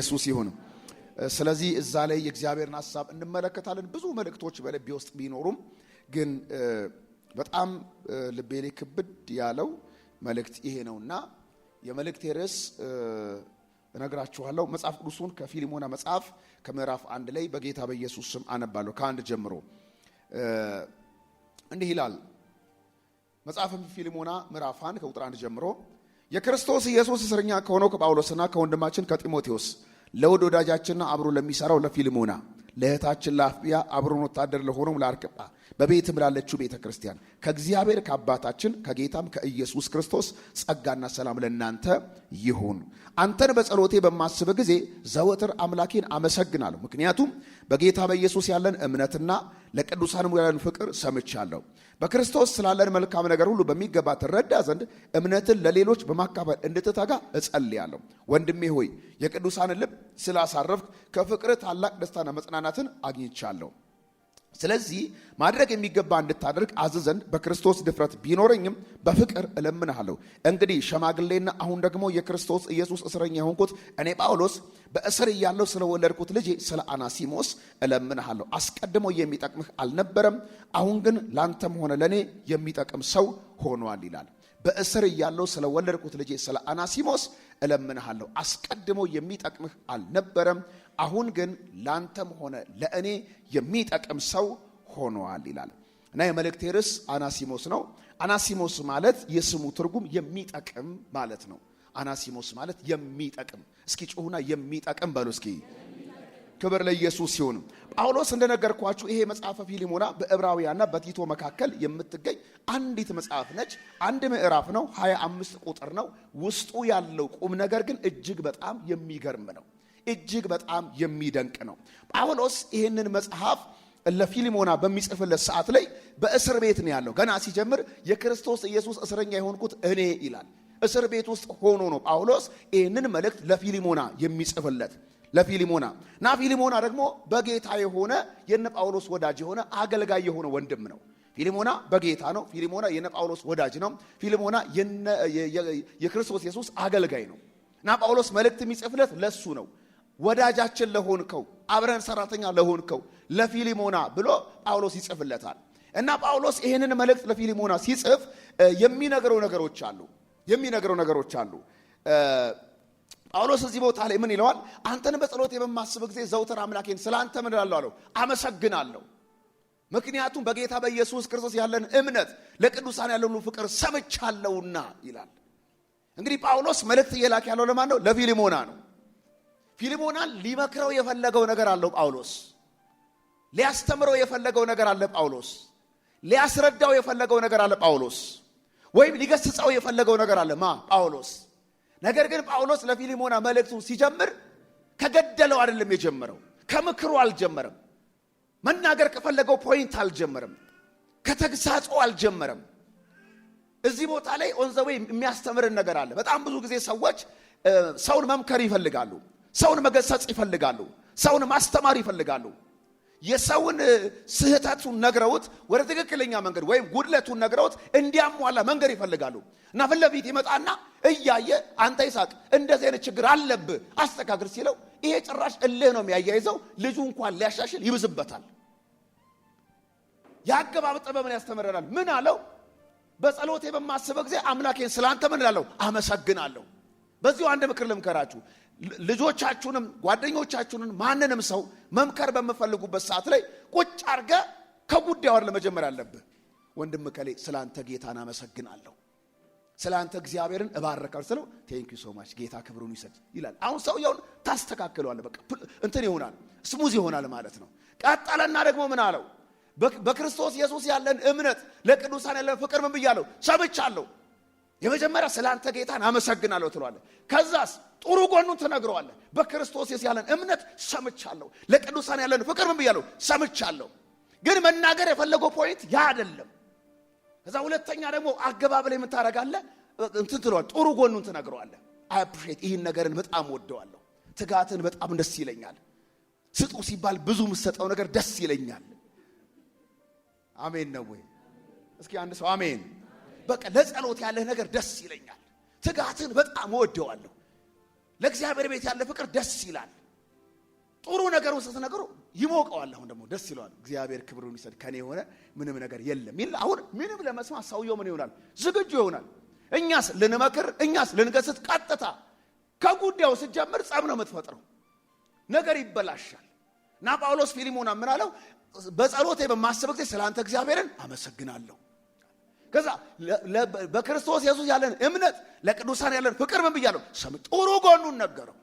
ኢየሱስ ይሁን። ስለዚህ እዛ ላይ የእግዚአብሔርን ሐሳብ እንመለከታለን። ብዙ መልእክቶች በልቤ ውስጥ ቢኖሩም ግን በጣም ልቤ ላይ ክብድ ያለው መልእክት ይሄ ነውና የመልእክቴ ርዕስ እነግራችኋለሁ። መጽሐፍ ቅዱሱን ከፊልሞና መጽሐፍ ከምዕራፍ 1 ላይ በጌታ በኢየሱስ ስም አነባለሁ። ከአንድ ጀምሮ እንዲህ ይላል። መጽሐፍ ፊልሞና ምዕራፍ 1 ከቁጥር 1 ጀምሮ የክርስቶስ ኢየሱስ እስረኛ ከሆነው ከጳውሎስና ከወንድማችን ከጢሞቴዎስ ለውድ ወዳጃችንና አብሮ ለሚሰራው ለፊልሞና ለእህታችን ለአፍቢያ አብሮን ወታደር ለሆነው ለአርቅጳ በቤትም ላለችው ቤተ ክርስቲያን ከእግዚአብሔር ከአባታችን ከጌታም ከኢየሱስ ክርስቶስ ጸጋና ሰላም ለእናንተ ይሁን። አንተን በጸሎቴ በማስብ ጊዜ ዘወትር አምላኬን አመሰግናለሁ፣ ምክንያቱም በጌታ በኢየሱስ ያለን እምነትና ለቅዱሳንም ያለን ፍቅር ሰምቻለሁ። በክርስቶስ ስላለን መልካም ነገር ሁሉ በሚገባ ትረዳ ዘንድ እምነትን ለሌሎች በማካፈል እንድትተጋ እጸልያለሁ። ወንድሜ ሆይ የቅዱሳንን ልብ ስላሳረፍክ ከፍቅር ታላቅ ደስታና መጽናናትን አግኝቻለሁ። ስለዚህ ማድረግ የሚገባ እንድታደርግ አዘዘንድ በክርስቶስ ድፍረት ቢኖረኝም በፍቅር እለምንሃለሁ። እንግዲህ ሸማግሌና አሁን ደግሞ የክርስቶስ ኢየሱስ እስረኛ የሆንኩት እኔ ጳውሎስ በእስር እያለሁ ስለወለድኩት ልጄ ስለ አናሲሞስ እለምንሃለሁ። አስቀድሞ የሚጠቅምህ አልነበረም፣ አሁን ግን ላንተም ሆነ ለእኔ የሚጠቅም ሰው ሆኗል ይላል። በእስር እያለሁ ስለወለድኩት ልጄ ስለ አናሲሞስ እለምንሃለሁ። አስቀድሞ የሚጠቅምህ አልነበረም፣ አሁን ግን ላንተም ሆነ ለእኔ የሚጠቅም ሰው ሆኗል ይላል። እና የመልእክቴ ርዕስ አናሲሞስ ነው። አናሲሞስ ማለት የስሙ ትርጉም የሚጠቅም ማለት ነው። አናሲሞስ ማለት የሚጠቅም። እስኪ ጮሁና የሚጠቅም በሉ እስኪ። ክብር ለኢየሱስ ይሁን። ጳውሎስ እንደነገርኳችሁ ይሄ መጽሐፈ ፊልሞና በዕብራውያንና በቲቶ መካከል የምትገኝ አንዲት መጽሐፍ ነች። አንድ ምዕራፍ ነው፣ 25 ቁጥር ነው። ውስጡ ያለው ቁም ነገር ግን እጅግ በጣም የሚገርም ነው፣ እጅግ በጣም የሚደንቅ ነው። ጳውሎስ ይህንን መጽሐፍ ለፊልሞና በሚጽፍለት ሰዓት ላይ በእስር ቤት ነው ያለው። ገና ሲጀምር የክርስቶስ ኢየሱስ እስረኛ የሆንኩት እኔ ይላል። እስር ቤት ውስጥ ሆኖ ነው ጳውሎስ ይህንን መልእክት ለፊልሞና የሚጽፍለት። ለፊልሞና እና ፊልሞና ደግሞ በጌታ የሆነ የነ ጳውሎስ ወዳጅ የሆነ አገልጋይ የሆነ ወንድም ነው። ፊልሞና በጌታ ነው። ፊልሞና የነ ጳውሎስ ወዳጅ ነው። ፊልሞና የክርስቶስ ኢየሱስ አገልጋይ ነው። እና ጳውሎስ መልእክት የሚጽፍለት ለሱ ነው። ወዳጃችን ለሆንከው አብረን ሰራተኛ ለሆንከው ለፊልሞና ብሎ ጳውሎስ ይጽፍለታል። እና ጳውሎስ ይሄንን መልእክት ለፊልሞና ሲጽፍ የሚነግረው ነገሮች አሉ። ጳውሎስ እዚህ ቦታ ላይ ምን ይለዋል? አንተን በጸሎቴ በማስብ ጊዜ ዘውትር አምላኬን ስላንተ ምን እላለሁ? አመሰግናለሁ፣ ምክንያቱም በጌታ በኢየሱስ ክርስቶስ ያለን እምነት ለቅዱሳን ያለን ፍቅር ሰምቻለሁና ይላል። እንግዲህ ጳውሎስ መልእክት እየላከ ያለው ለማን ነው? ለፊልሞና ነው። ፊልሞናን ሊመክረው የፈለገው ነገር አለው ጳውሎስ። ሊያስተምረው የፈለገው ነገር አለ ጳውሎስ። ሊያስረዳው የፈለገው ነገር አለ ጳውሎስ። ወይም ሊገስጸው የፈለገው ነገር አለ ጳውሎስ። ነገር ግን ጳውሎስ ለፊልሞና መልእክቱን ሲጀምር ከገደለው አይደለም የጀመረው፣ ከምክሩ አልጀመረም፣ መናገር ከፈለገው ፖይንት አልጀመረም፣ ከተግሳጹ አልጀመረም። እዚህ ቦታ ላይ ኦንዘዌ የሚያስተምርን ነገር አለ። በጣም ብዙ ጊዜ ሰዎች ሰውን መምከር ይፈልጋሉ፣ ሰውን መገሰጽ ይፈልጋሉ፣ ሰውን ማስተማር ይፈልጋሉ። የሰውን ስህተቱን ነግረውት ወደ ትክክለኛ መንገድ ወይም ጉድለቱን ነግረውት እንዲያሟላ መንገድ ይፈልጋሉ። እና ፊት ለፊት ይመጣና እያየ አንተ ይስሐቅ እንደዚህ አይነት ችግር አለብህ አስተካክል ሲለው ይሄ ጭራሽ እልህ ነው የሚያያይዘው። ልጁ እንኳን ሊያሻሽል ይብዝበታል። የአገባብ ጥበብን ያስተምረናል። ምን አለው? በጸሎቴ በማስበ ጊዜ አምላኬን ስላንተ ምን እላለሁ? አመሰግናለሁ። በዚሁ አንድ ምክር ልምከራችሁ። ልጆቻችሁንም ጓደኞቻችሁንም ማንንም ሰው መምከር በመፈልጉበት ሰዓት ላይ ቁጭ አርገ ከጉዳዩ ለመጀመር አለብህ። ወንድም ከሌ ስላንተ ጌታን አመሰግናለሁ፣ ስላንተ እግዚአብሔርን እባረካለሁ ስለው ቴንክ ዩ ሶ ማች ጌታ ክብሩን ይሰጥ ይላል። አሁን ሰውየውን ታስተካክለዋለህ። በቃ እንትን ይሆናል፣ ስሙዝ ይሆናል ማለት ነው። ቀጠለና ደግሞ ምን አለው? በክርስቶስ ኢየሱስ ያለን እምነት ለቅዱሳን ያለን ፍቅር ምን ብያለሁ? ሰምቻለሁ። የመጀመሪያ ስላንተ ጌታን አመሰግናለሁ ትለዋለህ። ከዛስ ጥሩ ጎኑን ትነግረዋለህ። በክርስቶስ ኢየሱስ ያለን እምነት ሰምቻለሁ፣ ለቅዱሳን ያለን ፍቅር ምን ብያለሁ? ሰምቻለሁ። ግን መናገር የፈለገው ፖይንት ያ አይደለም። ከዛ ሁለተኛ ደግሞ አገባብ ላይ የምታረጋለህ እንትን ትለዋለህ፣ ጥሩ ጎኑን ትነግረዋለህ። አይ አፕሪሺየት ይህን ነገርን በጣም ወደዋለሁ፣ ትጋትን በጣም ደስ ይለኛል፣ ስጡ ሲባል ብዙ የምትሰጠው ነገር ደስ ይለኛል። አሜን ነው ወይ? እስኪ አንድ ሰው አሜን። በቃ ለጸሎት ያለህ ነገር ደስ ይለኛል፣ ትጋትን በጣም ወደዋለሁ። ለእግዚአብሔር ቤት ያለ ፍቅር ደስ ይላል። ጥሩ ነገር ስትነግሩ ይሞቀዋል። አሁን ደግሞ ደስ ይለዋል። እግዚአብሔር ክብሩን ይሰድ ከኔ የሆነ ምንም ነገር የለም ይል። አሁን ምንም ለመስማት ሰውየው ምን ይሆናል? ዝግጁ ይሆናል። እኛስ ልንመክር፣ እኛስ ልንገስት፣ ቀጥታ ከጉዳዩ ስትጀምር ጸብ ነው የምትፈጥረው። ነገር ይበላሻል። እና ጳውሎስ ፊሊሞና ምን አለው? በጸሎቴ በማስብ ጊዜ ስላንተ እግዚአብሔርን አመሰግናለሁ። ከዛ በክርስቶስ ኢየሱስ ያለን እምነት ለቅዱሳን ያለን ፍቅር ምን ብያለሁ? ጥሩ ጎኑን ነገረው።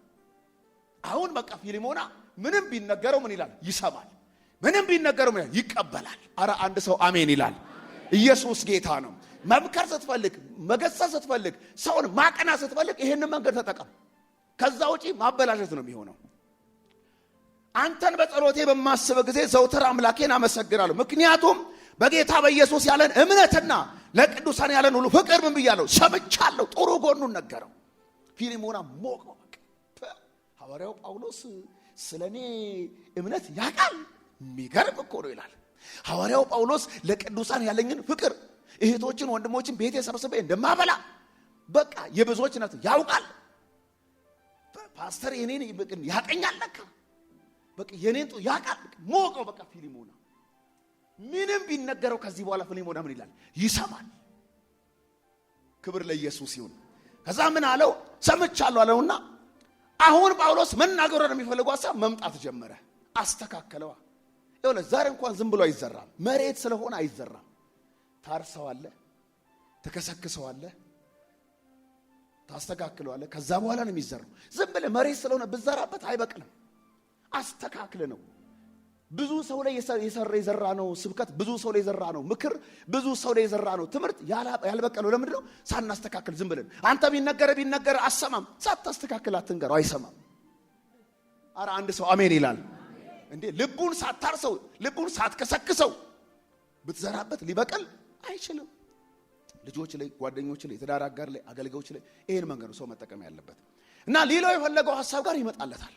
አሁን በቃ ፊሊሞና ምንም ቢነገረው ምን ይላል? ይሰማል። ምንም ቢነገረው ምን ይቀበላል። አረ አንድ ሰው አሜን ይላል። ኢየሱስ ጌታ ነው። መምከር ስትፈልግ፣ መገሰጽ ስትፈልግ፣ ሰውን ማቀና ስትፈልግ ይሄንን መንገድ ተጠቀም። ከዛ ውጪ ማበላሸት ነው የሚሆነው። አንተን በጸሎቴ በማስበ ጊዜ ዘውትር አምላኬን አመሰግናለሁ፣ ምክንያቱም በጌታ በኢየሱስ ያለን እምነትና ለቅዱሳን ያለን ሁሉ ፍቅር ምን ብያለሁ? ሰምቻለሁ። ጥሩ ጎኑን ነገረው። ፊሊሞና ሞቀው። ሐዋርያው ጳውሎስ ስለኔ እምነት ያውቃል። የሚገርም እኮ ነው ይላል። ሐዋርያው ጳውሎስ ለቅዱሳን ያለኝን ፍቅር እህቶችን ወንድሞችን ቤቴ ሰብስቤ እንደማበላ በቃ የብዙዎች ነት ያውቃል። ፓስተር የኔን ያቀኛል ለካ በቃ የኔን ያውቃል። ሞቀው በቃ ፊሊሞና ምንም ቢነገረው ከዚህ በኋላ ፊሊሞና ምን ይላል? ይሰማል። ክብር ለኢየሱስ ይሁን። ከዛ ምን አለው? ሰምቻለሁ አለውና አሁን ጳውሎስ መናገር የሚፈልገው ሐሳብ መምጣት ጀመረ። አስተካከለዋ። ይኸውልህ ዛሬ እንኳን ዝም ብሎ አይዘራም። መሬት ስለሆነ አይዘራም። ታርሰዋለህ፣ ትከሰክሰዋለህ፣ ታስተካክለዋለህ። ከዛ በኋላ ነው የሚዘራው። ዝም ብለህ መሬት ስለሆነ ብትዘራበት አይበቅልም። አስተካክለ ነው። ብዙ ሰው ላይ የዘራ ነው ስብከት፣ ብዙ ሰው ላይ የዘራ ነው ምክር፣ ብዙ ሰው ላይ የዘራ ነው ትምህርት ያልበቀለው ለምንድን ነው? ሳናስተካክል ዝም ብለን። አንተ ቢነገር አሰማም፣ ሳታስተካክል አትንገረው፣ አይሰማም። አረ አንድ ሰው አሜን ይላል እንዴ! ልቡን ሳታርሰው፣ ልቡን ሳትከሰክሰው ብትዘራበት ሊበቀል አይችልም። ልጆች ላይ፣ ጓደኞች ላይ፣ ትዳር አጋር ላይ፣ አገልጋዮች ላይ ይሄን መንገድ ነው ሰው መጠቀም ያለበት። እና ሌላው የፈለገው ሐሳብ ጋር ይመጣለታል።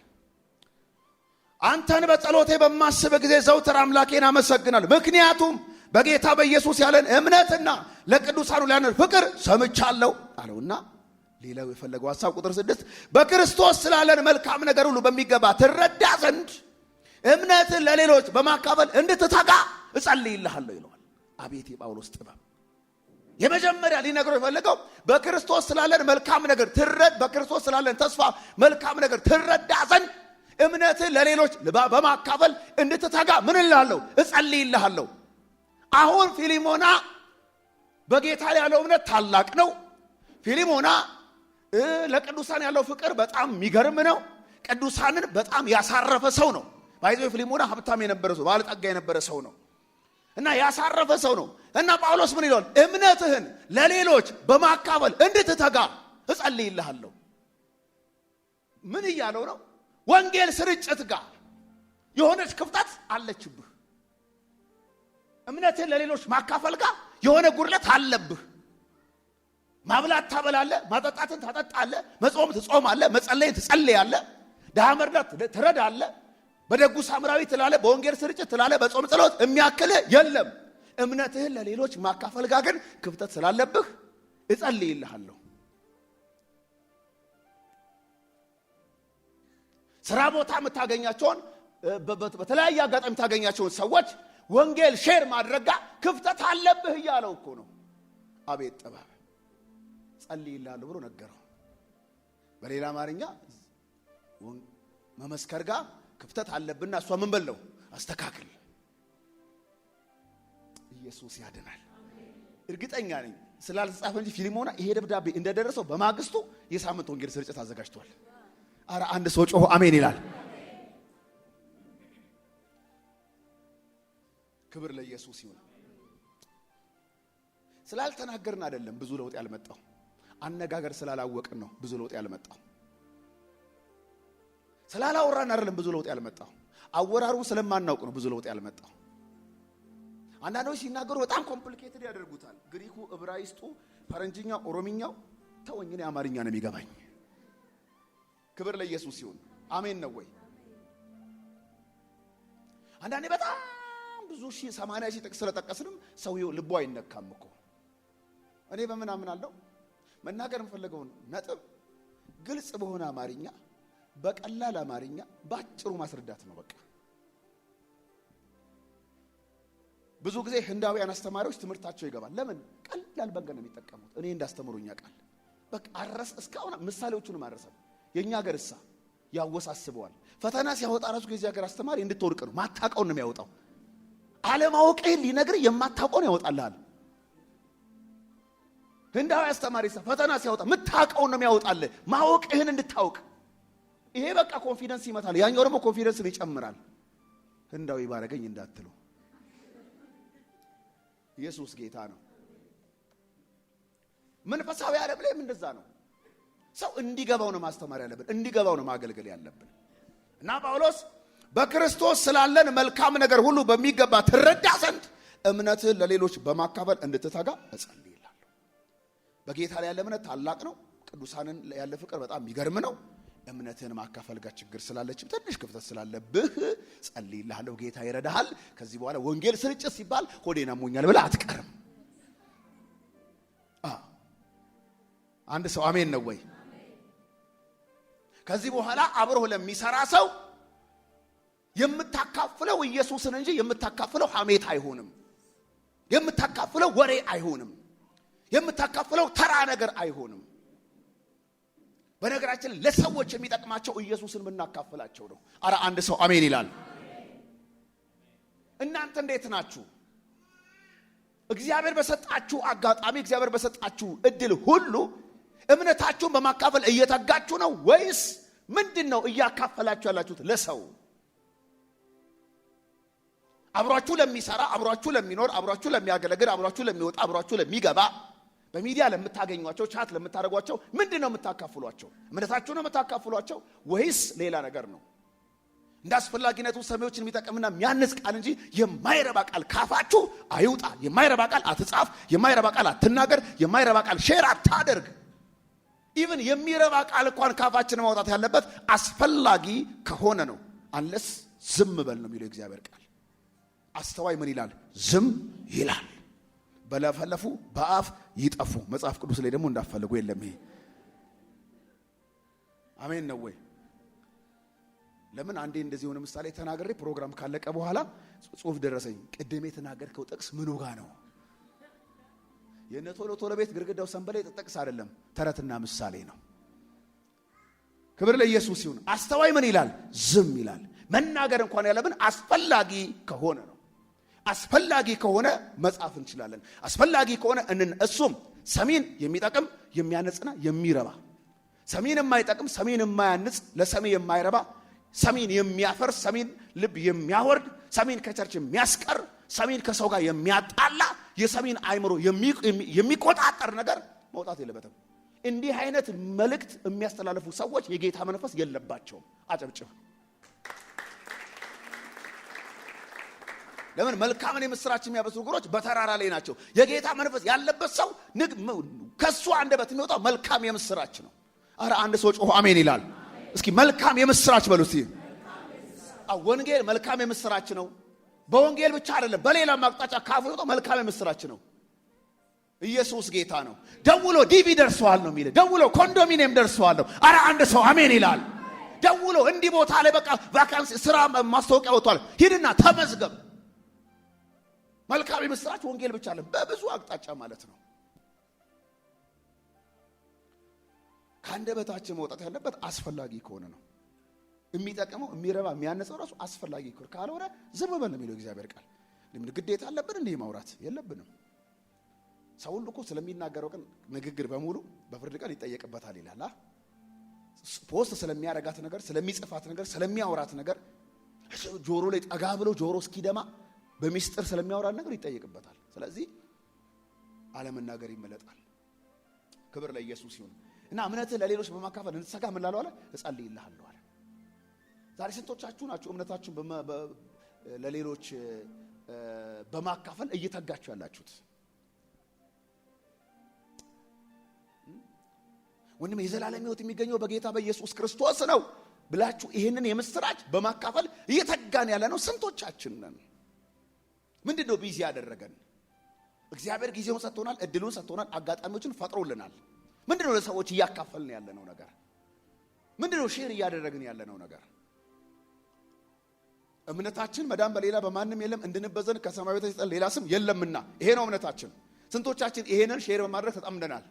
አንተን በጸሎቴ በማስብ ጊዜ ዘውትር አምላኬን አመሰግናለሁ፣ ምክንያቱም በጌታ በኢየሱስ ያለን እምነትና ለቅዱሳኑ ያለን ፍቅር ሰምቻለሁ አለውና ሌላው የፈለገው ሐሳብ ቁጥር 6 በክርስቶስ ስላለን መልካም ነገር ሁሉ በሚገባ ትረዳ ዘንድ እምነትን ለሌሎች በማካፈል እንድትተጋ እጸልይልሃለሁ ይለዋል። አቤት የጳውሎስ ጥበብ! የመጀመሪያ ሊነግረው የፈለገው በክርስቶስ ስላለን መልካም ነገር በክርስቶስ ስላለን ተስፋ መልካም ነገር ትረዳ ዘንድ እምነትን ለሌሎች በማካፈል እንድትተጋ ምን እልሃለሁ? እጸልይልሃለሁ። አሁን ፊሊሞና በጌታ ያለው እምነት ታላቅ ነው። ፊሊሞና ለቅዱሳን ያለው ፍቅር በጣም የሚገርም ነው። ቅዱሳንን በጣም ያሳረፈ ሰው ነው። ባይዘው ፊሊሞና ሀብታም የነበረ ሰው፣ ባለጠጋ የነበረ ሰው ነው እና ያሳረፈ ሰው ነው። እና ጳውሎስ ምን ይላል? እምነትህን ለሌሎች በማካፈል እንድትተጋ እጸልይልሃለሁ። ምን እያለው ነው? ወንጌል ስርጭት ጋር የሆነች ክፍተት አለችብህ። እምነትን ለሌሎች ማካፈል ጋር የሆነ ጉድለት አለብህ። ማብላት ታበላለህ፣ ማጠጣትን ታጠጣለህ፣ መጾም ትጾማለህ፣ መጸለይን ትጸልያለህ፣ ድሃ መርዳት ትረዳለህ፣ በደጉ ሳምራዊ ትላለህ፣ በወንጌል ስርጭት ትላለህ፣ በጾም ጸሎት የሚያክልህ የለም። እምነትህን ለሌሎች ማካፈል ጋር ግን ክፍተት ስላለብህ እጸልይልሃለሁ። ስራ ቦታ የምታገኛቸውን በተለያየ አጋጣሚ የምታገኛቸውን ሰዎች ወንጌል ሼር ማድረግ ጋር ክፍተት አለብህ እያለው እኮ ነው። አቤት ጥበብ! ጸልይልሃለሁ ብሎ ነገረው። በሌላ አማርኛ መመስከር ጋር ክፍተት አለብና እሷ ምን በለው? አስተካክል። ኢየሱስ ያድናል። እርግጠኛ ነኝ ስላልተጻፈ እንጂ ፊሊሞና ይሄ ደብዳቤ እንደደረሰው በማግስቱ የሳምንት ወንጌል ስርጭት አዘጋጅቷል። አረ አንድ ሰው ጮሆ አሜን ይላል። ክብር ለኢየሱስ ይሁን። ስላልተናገርን አይደለም ብዙ ለውጥ ያልመጣው፣ አነጋገር ስላላወቅን ነው ብዙ ለውጥ ያልመጣው። ስላላወራን አይደለም ብዙ ለውጥ ያልመጣው፣ አወራሩን ስለማናውቅ ነው ብዙ ለውጥ ያልመጣው። አንዳንዶች ሲናገሩ በጣም ኮምፕሊኬትድ ያደርጉታል። ግሪኩ፣ ዕብራይስጡ፣ ፈረንጅኛ፣ ኦሮሚኛው ተወኝ፣ እኔ አማርኛ ነው የሚገባኝ። ክብር ለኢየሱስ ይሁን። አሜን ነው ወይ? አንዳንዴ በጣም ብዙ 80 ጥቅስ ስለጠቀስንም ሰውየው ልቡ አይነካም እኮ። እኔ በምን አምናለሁ? መናገር የምፈልገውን ነጥብ ግልጽ በሆነ አማርኛ በቀላል አማርኛ ባጭሩ ማስረዳት ነው በቃ። ብዙ ጊዜ ህንዳውያን አስተማሪዎች ትምህርታቸው ይገባል። ለምን ቀላል መንገድ ነው የሚጠቀሙት። እኔ እንዳስተምሩኛ ቃል በቃ አረስ እስካሁን ምሳሌዎቹንም አረሰም። የኛ ሀገርሳ ያወሳስበዋል። ፈተና ሲያወጣ ራሱ የዚህ ሀገር አስተማሪ እንድትወርቅ ነው። ማታውቀውን ነው የሚያወጣው። አለማወቅህን ሊነግር የማታውቀውን ያወጣልሃል። ህንዳዊ አስተማሪ ፈተና ሲያወጣ ምታውቀውን ነው የሚያወጣልህ፣ ማወቅህን እንድታውቅ። ይሄ በቃ ኮንፊደንስ ይመታል። ያኛው ደግሞ ኮንፊደንስን ይጨምራል። ህንዳዊ ባረገኝ እንዳትሉ፣ ኢየሱስ ጌታ ነው። መንፈሳዊ ዓለም ላይ እንደዛ ነው። ሰው እንዲገባው ነው ማስተማር ያለብን፣ እንዲገባው ነው ማገልገል ያለብን። እና ጳውሎስ በክርስቶስ ስላለን መልካም ነገር ሁሉ በሚገባ ትረዳ ዘንድ እምነትህን ለሌሎች በማካፈል እንድትተጋ እጸልይልሃለሁ። በጌታ ላይ ያለ እምነት ታላቅ ነው። ቅዱሳንን ያለ ፍቅር በጣም የሚገርም ነው። እምነትህን ማካፈል ጋር ችግር ስላለችም ትንሽ ክፍተት ስላለብህ ጸልይልሃለሁ። ጌታ ይረዳሃል። ከዚህ በኋላ ወንጌል ስርጭት ሲባል ሆዴን አሞኛል ብለህ አትቀርም። አንድ ሰው አሜን ነው ወይ? ከዚህ በኋላ አብሮህ ለሚሰራ ሰው የምታካፍለው ኢየሱስን እንጂ የምታካፍለው ሐሜት አይሆንም። የምታካፍለው ወሬ አይሆንም። የምታካፍለው ተራ ነገር አይሆንም። በነገራችን ለሰዎች የሚጠቅማቸው ኢየሱስን ምናካፍላቸው ነው። አረ አንድ ሰው አሜን ይላል። እናንተ እንዴት ናችሁ? እግዚአብሔር በሰጣችሁ አጋጣሚ፣ እግዚአብሔር በሰጣችሁ እድል ሁሉ እምነታችሁን በማካፈል እየተጋችሁ ነው ወይስ ምንድነው እያካፈላችሁ ያላችሁት ለሰው? አብሯችሁ ለሚሰራ፣ አብሯችሁ ለሚኖር፣ አብሯችሁ ለሚያገለግል፣ አብሯችሁ ለሚወጣ፣ አብሯችሁ ለሚገባ፣ በሚዲያ ለምታገኟቸው፣ ቻት ለምታደርጓቸው ምንድነው የምታካፍሏቸው? እምነታችሁን ነው የምታካፍሏቸው ወይስ ሌላ ነገር ነው? እንደ አስፈላጊነቱ ሰሚዎችን የሚጠቅምና የሚያንጽ ቃል እንጂ የማይረባ ቃል ካፋችሁ አይውጣ። የማይረባ ቃል አትጻፍ፣ የማይረባ ቃል አትናገር፣ የማይረባ ቃል ሼር አታደርግ። ኢቭን የሚረባ ቃል እንኳን ካፋችን ማውጣት ያለበት አስፈላጊ ከሆነ ነው። አንለስ ዝም በል ነው የሚለው እግዚአብሔር ቃል። አስተዋይ ምን ይላል? ዝም ይላል። በለፈለፉ በአፍ ይጠፉ። መጽሐፍ ቅዱስ ላይ ደግሞ እንዳፈልጉ የለም። ይሄ አሜን ነው ወይ? ለምን አንዴ እንደዚህ ሆነ ምሳሌ ተናገሬ ፕሮግራም ካለቀ በኋላ ጽሁፍ ደረሰኝ። ቅድም የተናገርከው ጥቅስ ምኑ ጋር ነው? የነቶሎ ቶሎ ቤት ግርግዳው ሰንበሌጥ ጥቅስ አይደለም፣ ተረትና ምሳሌ ነው። ክብር ለኢየሱስ ይሁን። አስተዋይ ምን ይላል? ዝም ይላል። መናገር እንኳን ያለብን አስፈላጊ ከሆነ ነው። አስፈላጊ ከሆነ መጻፍ እንችላለን። አስፈላጊ ከሆነ እሱም ሰሚን የሚጠቅም የሚያነጽና የሚረባ፣ ሰሚን የማይጠቅም ሰሚን የማያንጽ፣ ለሰሚ የማይረባ፣ ሰሚን የሚያፈርስ፣ ሰሚን ልብ የሚያወርድ፣ ሰሚን ከቸርች የሚያስቀር፣ ሰሚን ከሰው ጋር የሚያጣላ፣ የሰሚን አይምሮ የሚቆጣጠር ነገር መውጣት የለበትም። እንዲህ አይነት መልእክት የሚያስተላልፉ ሰዎች የጌታ መንፈስ የለባቸውም። አጨብጭብ። ለምን? መልካምን የምስራች የሚያበስሩ እግሮች በተራራ ላይ ናቸው። የጌታ መንፈስ ያለበት ሰው ከሱ አንደበት የሚወጣው መልካም የምስራች ነው። አረ አንድ ሰው ጮሆ አሜን ይላል። እስኪ መልካም የምስራች በሉ እስቲ። ወንጌል መልካም የምስራች ነው። በወንጌል ብቻ አይደለም፣ በሌላ ማቅጣጫ ካፉ ነው መልካም የምስራች ነው። ኢየሱስ ጌታ ነው። ደውሎ ዲቪ ደርሰዋል ነው የሚለው። ደውሎ ኮንዶሚኒየም ደርሰዋል ነው። አረ አንድ ሰው አሜን ይላል። ደውሎ እንዲህ ቦታ ላይ በቃ ቫካንሲ ስራ ማስታወቂያ ወጥቷል፣ ሂድና ተመዝገብ። መልካም የምስራች ወንጌል ብቻ አይደለም፣ በብዙ አቅጣጫ ማለት ነው። ከአንደበታችን መውጣት ያለበት አስፈላጊ ከሆነ ነው። የሚጠቅመው የሚረባ የሚያነጸው ራሱ አስፈላጊ ከሆነ፣ ካልሆነ ዝም በል ነው የሚለው እግዚአብሔር ቃል። ለምን ግዴታ አለብን እንዴ ማውራት? የለብንም። ሰው ሁሉ እኮ ስለሚናገረው ቀን ንግግር በሙሉ በፍርድ ቀን ይጠየቅበታል ይላል። ፖስት ስለሚያረጋት ነገር፣ ስለሚጽፋት ነገር፣ ስለሚያወራት ነገር ጆሮ ላይ ጠጋ ብሎ ጆሮ እስኪደማ በሚስጥር ስለሚያወራት ነገር ይጠየቅበታል። ስለዚህ አለመናገር ይመለጣል። ክብር ለኢየሱስ ይሁን። እና እምነትህ ለሌሎች በማካፈል እንድትሰጋ ምን ላለው አለ? እጸልይልሃለሁ አለ። ዛሬ ስንቶቻችሁ ናችሁ እምነታችሁን ለሌሎች በማካፈል እየተጋችሁ ያላችሁት? ወንድም የዘላለም ሕይወት የሚገኘው በጌታ በኢየሱስ ክርስቶስ ነው ብላችሁ ይሄንን የምስራች በማካፈል እየተጋን ያለ ነው ስንቶቻችን ነን? ምንድነው ቢዚ ያደረገን? እግዚአብሔር ጊዜውን ሰጥቶናል፣ እድሉን ሰጥቶናል፣ አጋጣሚዎችን ፈጥሮልናል። ምንድነው ለሰዎች እያካፈልን ያለነው ነገር? ምንድነው ሼር እያደረግን ያለነው ነገር? እምነታችን መዳን በሌላ በማንም የለም እንድንበዘን ከሰማይ በታች ሌላ ስም የለምና ይሄ ነው እምነታችን። ስንቶቻችን ይሄንን ሼር በማድረግ ተጠምደናል?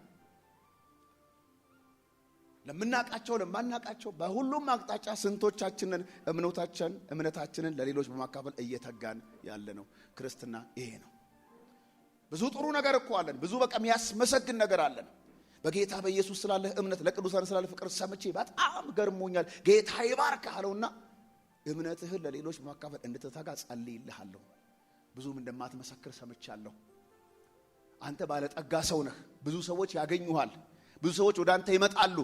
ለምናቃቸው ለማናቃቸው በሁሉም አቅጣጫ ስንቶቻችንን እምነታችንን ለሌሎች በማካፈል እየተጋን ያለነው? ክርስትና ይሄ ነው። ብዙ ጥሩ ነገር እኮ አለን። ብዙ በቃ የሚያስመሰግን ነገር አለን። በጌታ በኢየሱስ ስላለ እምነት ለቅዱሳን ስላለ ፍቅር ሰምቼ በጣም ገርሞኛል። ጌታ ይባርክህ አለውና እምነትህን ለሌሎች በማካፈል እንድትተጋ ጸልይልሃለሁ። ብዙም እንደማትመሰክር ሰምቻለሁ። አንተ ባለጠጋ ሰው ነህ። ብዙ ሰዎች ያገኙሃል። ብዙ ሰዎች ወደ አንተ ይመጣሉ።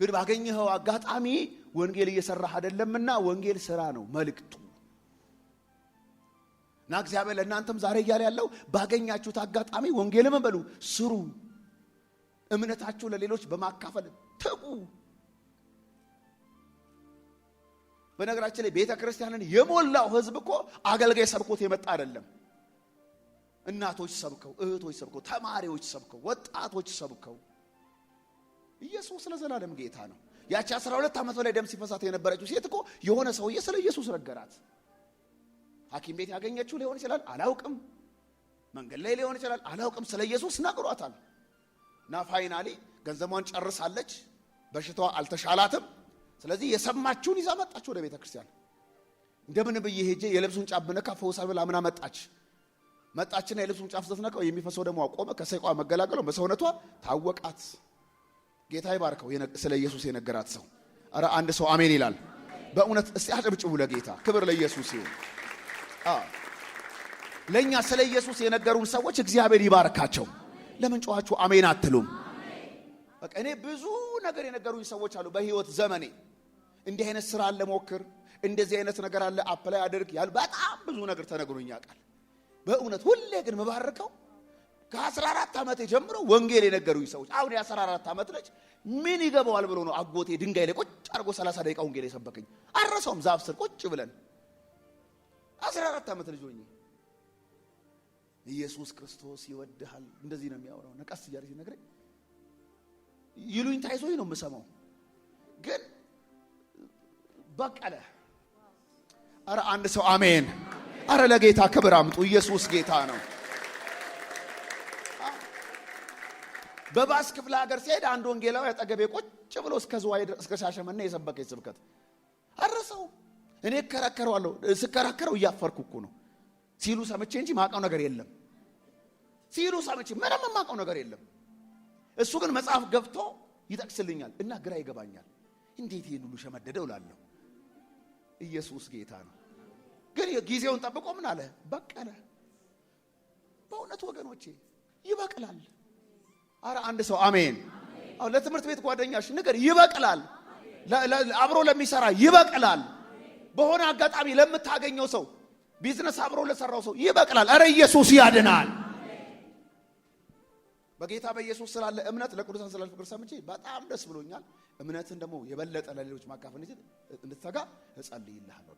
ግን ባገኘኸው አጋጣሚ ወንጌል እየሰራህ አይደለምና ወንጌል ስራ ነው መልእክቱ። እና እግዚአብሔር ለእናንተም ዛሬ እያለ ያለው ባገኛችሁት አጋጣሚ ወንጌልም በሉ ስሩ። እምነታችሁ ለሌሎች በማካፈል ትጉ። በነገራችን ላይ ቤተ ክርስቲያንን የሞላው ህዝብ እኮ አገልጋይ ሰብኮት የመጣ አይደለም። እናቶች ሰብከው፣ እህቶች ሰብከው፣ ተማሪዎች ሰብከው፣ ወጣቶች ሰብከው። ኢየሱስ ለዘላለም ጌታ ነው። ያቺ 12 ዓመት ላይ ደም ሲፈሳት የነበረችው ሴት እኮ የሆነ ሰውዬ ስለ ኢየሱስ ነገራት። ሐኪም ቤት ያገኘችው ሊሆን ይችላል፣ አላውቅም። መንገድ ላይ ሊሆን ይችላል፣ አላውቅም። ስለ ኢየሱስ ነግሯታል። እና ፋይናሊ ገንዘቧን ጨርሳለች። በሽታዋ አልተሻላትም። ስለዚህ የሰማችውን ይዛ መጣች ወደ ቤተ ክርስቲያን። እንደምን ብዬ ሄጄ የልብሱን ጫፍ ብነካ ፈውሳል ብላ ምና መጣችና የልብሱን ጫፍ ስትነካው የሚፈሰው ደሟ ቆመ። ከሰይቋ መገላገሏ በሰውነቷ ታወቃት። ጌታ ይባርከው ስለ ኢየሱስ የነገራት ሰው። አረ አንድ ሰው አሜን ይላል። በእውነት እስቲ አጨብጭቡ ለጌታ። ክብር ለኢየሱስ ይሁን። ለኛ ስለ ኢየሱስ የነገሩን ሰዎች እግዚአብሔር ይባርካቸው። ለምን ጮኻችሁ አሜን አትሉም? በቃ እኔ ብዙ ነገር የነገሩኝ ሰዎች አሉ በህይወት ዘመኔ። እንዲህ አይነት ስራ አለ ሞክር፣ እንደዚህ አይነት ነገር አለ አፕላይ አድርግ ያሉ በጣም ብዙ ነገር ተነግሮኝ ያውቃል። በእውነት ሁሌ ግን መባርከው ከ14 ዓመት ጀምሮ ወንጌል የነገሩኝ ሰዎች። አሁን የ14 ዓመት ልጅ ምን ይገባዋል ብሎ ነው አጎቴ ድንጋይ ላይ ቁጭ አድርጎ 30 ደቂቃ ወንጌል የሰበከኝ። አረሰውም ዛፍ ስር ቁጭ ብለን 14 ዓመት ልጅ ሆኜ ኢየሱስ ክርስቶስ ይወድሃል እንደዚህ ነው የሚያወራው። ነቀስ እያለ ሲነግረኝ ይሉኝ ታይዞኝ ነው የምሰማው። ግን በቀለ። አረ አንድ ሰው አሜን። አረ ለጌታ ክብር አምጡ። ኢየሱስ ጌታ ነው። በባስ ክፍለ ሀገር ሲሄድ አንድ ወንጌላዊ አጠገቤ ቁጭ ብሎ እስከ ሻሸመኔ የሰበከ ስብከት አረሰው። እኔ እከራከረዋለሁ። ስከራከረው እያፈርኩ እኮ ነው ሲሉ ሰምቼ እንጂ ማውቀው ነገር የለም። ሲሉ ሰምቼ ምንም ማውቀው ነገር የለም። እሱ ግን መጽሐፍ ገብቶ ይጠቅስልኛል እና ግራ ይገባኛል። እንዴት ይሄን ሁሉ ሸመደደው እላለሁ። ኢየሱስ ጌታ ነው። ግን ጊዜውን ጠብቆ ምን አለ? በቀለ። በእውነት ወገኖቼ ይበቅላል። አረ አንድ ሰው አሜን። አው ለትምህርት ቤት ጓደኛሽ ነገር ይበቅላል። አብሮ ለሚሰራ ይበቅላል። በሆነ አጋጣሚ ለምታገኘው ሰው ቢዝነስ አብሮ ለሰራው ሰው ይበቅላል። አረ ኢየሱስ ያድናል። በጌታ በኢየሱስ ስላለ እምነት ለቅዱሳን ስላለ ፍቅር ሰምቼ በጣም ደስ ብሎኛል። እምነትን ደግሞ የበለጠ ለሌሎች ማካፈል እንድትተጋ እጸልይልሃለሁ።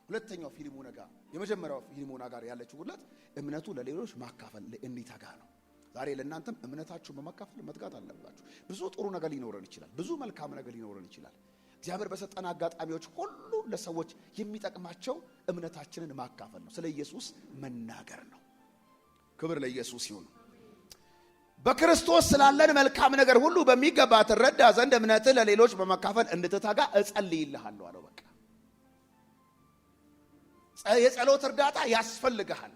ሁለተኛው ፊልሞና ጋር የመጀመሪያው ፊልሞና ጋር ያለችው ጉድለት እምነቱ ለሌሎች ማካፈል እንዲተጋ ነው። ዛሬ ለእናንተም እምነታችሁን በማካፈል መትጋት አለባችሁ። ብዙ ጥሩ ነገር ሊኖረን ይችላል። ብዙ መልካም ነገር ሊኖረን ይችላል። እግዚአብሔር በሰጠን አጋጣሚዎች ሁሉ ለሰዎች የሚጠቅማቸው እምነታችንን ማካፈል ነው። ስለ ኢየሱስ መናገር ነው። ክብር ለኢየሱስ ይሁን። በክርስቶስ ስላለን መልካም ነገር ሁሉ በሚገባ ትረዳ ዘንድ እምነትህ ለሌሎች በማካፈል እንድትተጋ እጸልይልሃለሁ አለው። በቃ የጸሎት እርዳታ ያስፈልግሃል።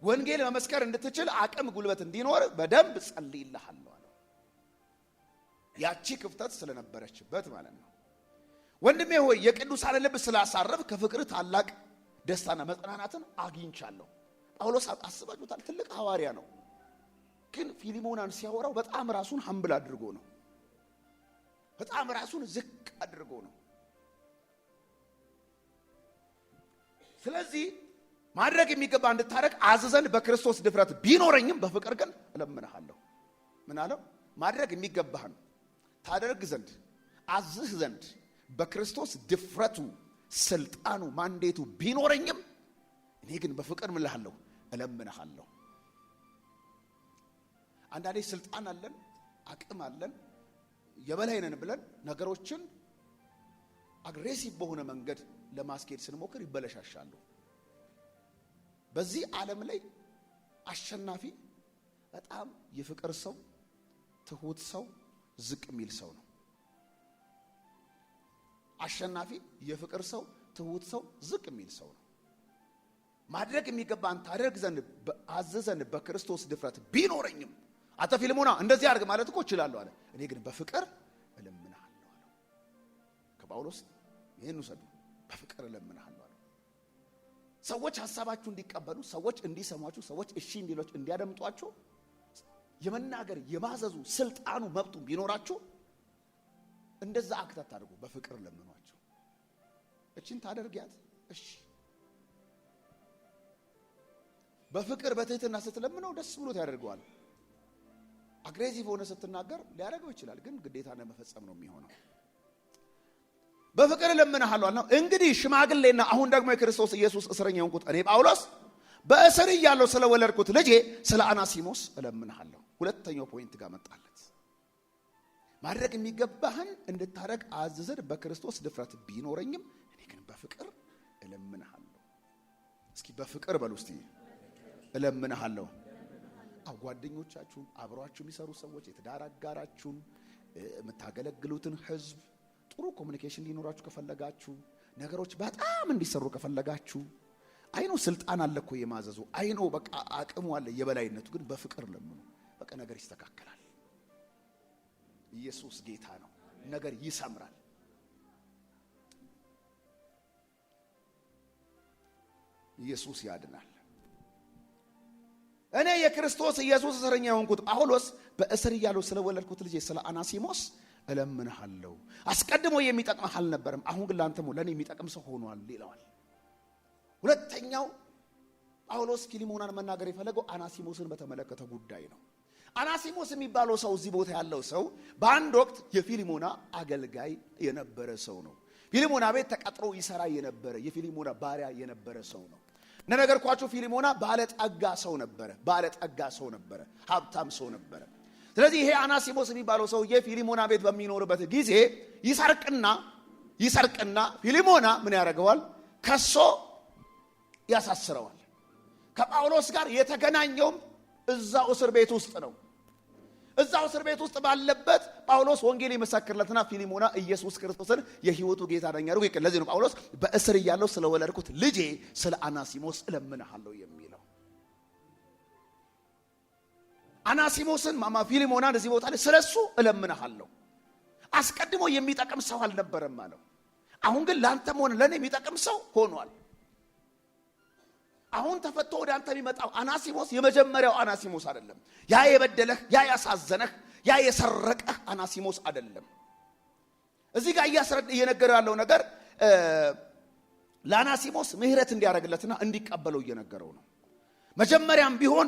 ወንጌል መመስከር እንድትችል አቅም ጉልበት እንዲኖር በደንብ ጸልይልሃለሁ አለው። ያቺ ክፍተት ስለነበረችበት ማለት ነው። ወንድሜ ሆይ የቅዱሳን ልብ ስላሳረፍ ከፍቅር ታላቅ ደስታና መጽናናትን አግኝቻለሁ። ጳውሎስ አስባችሁታል? ትልቅ ሐዋርያ ነው። ግን ፊልሞናን ሲያወራው በጣም ራሱን ሀምብል አድርጎ ነው። በጣም ራሱን ዝቅ አድርጎ ነው። ስለዚህ ማድረግ የሚገባ እንድታረግ አዘዘን በክርስቶስ ድፍረት ቢኖረኝም በፍቅር ግን እለምንሃለሁ። ምን አለው? ማድረግ የሚገባህን ታደርግ ዘንድ አዝህ ዘንድ በክርስቶስ ድፍረቱ ስልጣኑ ማንዴቱ ቢኖረኝም እኔ ግን በፍቅር ምልሃለሁ እለምንሃለሁ። አንዳንዴ ስልጣን አለን፣ አቅም አለን፣ የበላይ ነን ብለን ነገሮችን አግሬሲቭ በሆነ መንገድ ለማስኬድ ስንሞክር ይበለሻሻሉ። በዚህ ዓለም ላይ አሸናፊ በጣም የፍቅር ሰው፣ ትሁት ሰው፣ ዝቅ የሚል ሰው ነው። አሸናፊ የፍቅር ሰው፣ ትሁት ሰው፣ ዝቅ የሚል ሰው ነው። ማድረግ የሚገባን ታደርግ ዘንድ አዘዘን በክርስቶስ ድፍረት ቢኖረኝም አንተ ፊልሞና እንደዚህ አድርግ ማለት እኮ እችላለሁ አለ። እኔ ግን በፍቅር እለምንሃለሁ አለ። ከጳውሎስ ይሄን ውሰዱ፣ በፍቅር እለምንሃለሁ አለ። ሰዎች ሐሳባችሁ እንዲቀበሉ፣ ሰዎች እንዲሰሟችሁ፣ ሰዎች እሺ እንዲሏችሁ፣ እንዲያደምጧችሁ የመናገር የማዘዙ ስልጣኑ መብቱ ቢኖራችሁ እንደዛ አክት አታድርጉ። በፍቅር ለምኗቸው። እቺን ታደርጊያት እሺ። በፍቅር በትህትና ስትለምነው ደስ ብሎት ያደርገዋል። አግሬሲቭ ሆነ ስትናገር ሊያደርገው ይችላል፣ ግን ግዴታ ለመፈጸም ነው የሚሆነው። በፍቅር እለምንሃለሁ አለ። እንግዲህ ሽማግሌና አሁን ደግሞ የክርስቶስ ኢየሱስ እስረኛ የሆንኩት እኔ ጳውሎስ በእስር እያለሁ ስለወለድኩት ልጄ ስለ አናሲሞስ እለምንሃለሁ። ሁለተኛው ፖይንት ጋር መጣለት። ማድረግ የሚገባህን እንድታረግ አዘዘን በክርስቶስ ድፍረት ቢኖረኝም እኔ ግን በፍቅር እለምንሃለሁ። እስኪ በፍቅር በሉ እስቲ እለምንሃለሁ። ጓደኞቻችሁን፣ አብሯችሁ የሚሰሩ ሰዎች፣ የትዳር አጋራችሁን፣ የምታገለግሉትን ህዝብ ጥሩ ኮሙኒኬሽን ሊኖራችሁ ከፈለጋችሁ፣ ነገሮች በጣም እንዲሰሩ ከፈለጋችሁ፣ አይኖ ስልጣን አለ እኮ የማዘዙ አይኖ በቃ አቅሙ አለ የበላይነቱ፣ ግን በፍቅር ለምኑ። በቃ ነገር ይስተካከላል። ኢየሱስ ጌታ ነው። ነገር ይሰምራል። ኢየሱስ ያድናል። እኔ የክርስቶስ ኢየሱስ እስረኛ የሆንኩት ጳውሎስ በእስር እያለሁ ስለወለድኩት ልጄ ስለ አናሲሞስ እለምንሃለሁ። አስቀድሞ የሚጠቅምህ አልነበረም፣ አሁን ግን ላንተም ለኔ የሚጠቅም ሰው ሆኗል ይለዋል። ሁለተኛው ጳውሎስ ፊልሞናን መናገር የፈለገው አናሲሞስን በተመለከተ ጉዳይ ነው። አናሲሞስ የሚባለው ሰው እዚህ ቦታ ያለው ሰው በአንድ ወቅት የፊልሞና አገልጋይ የነበረ ሰው ነው። ፊልሞና ቤት ተቀጥሮ ይሰራ የነበረ የፊልሞና ባሪያ የነበረ ሰው ነው። ነገርኳችሁ፣ ፊልሞና ባለጠጋ ሰው ነበረ፣ ሀብታም ሰው ነበረ። ስለዚህ ይሄ አናሲሞስ የሚባለው ሰው የፊልሞና ቤት በሚኖርበት ጊዜ ይሰርቅና ፊልሞና ምን ያደርገዋል? ከሶ ያሳስረዋል። ከጳውሎስ ጋር የተገናኘውም እዛው እስር ቤት ውስጥ ነው። እዛው እስር ቤት ውስጥ ባለበት ጳውሎስ ወንጌል ይመሰክርለትና ፊልሞና ኢየሱስ ክርስቶስን የሕይወቱ ጌታ አዳኝ አድርጎ ይቀበል። ለዚህ ነው ጳውሎስ በእስር እያለሁ ስለወለድኩት ልጄ ስለ አናሲሞስ እለምንሃለሁ የሚለው። አናሲሞስን ፊልሞናን እዚህ ቦታ ላይ ስለሱ እለምንሃለሁ። አስቀድሞ የሚጠቅም ሰው አልነበረም አለው። አሁን ግን ላንተም ሆነ ለኔ የሚጠቅም ሰው ሆኗል። አሁን ተፈቶ ወደ አንተ የሚመጣው አናሲሞስ የመጀመሪያው አናሲሞስ አይደለም። ያ የበደለህ፣ ያ ያሳዘነህ፣ ያ የሰረቀህ አናሲሞስ አይደለም። እዚህ ጋር እየነገረው ያለው ነገር ለአናሲሞስ ምህረት እንዲያደርግለትና እንዲቀበለው እየነገረው ነው። መጀመሪያም ቢሆን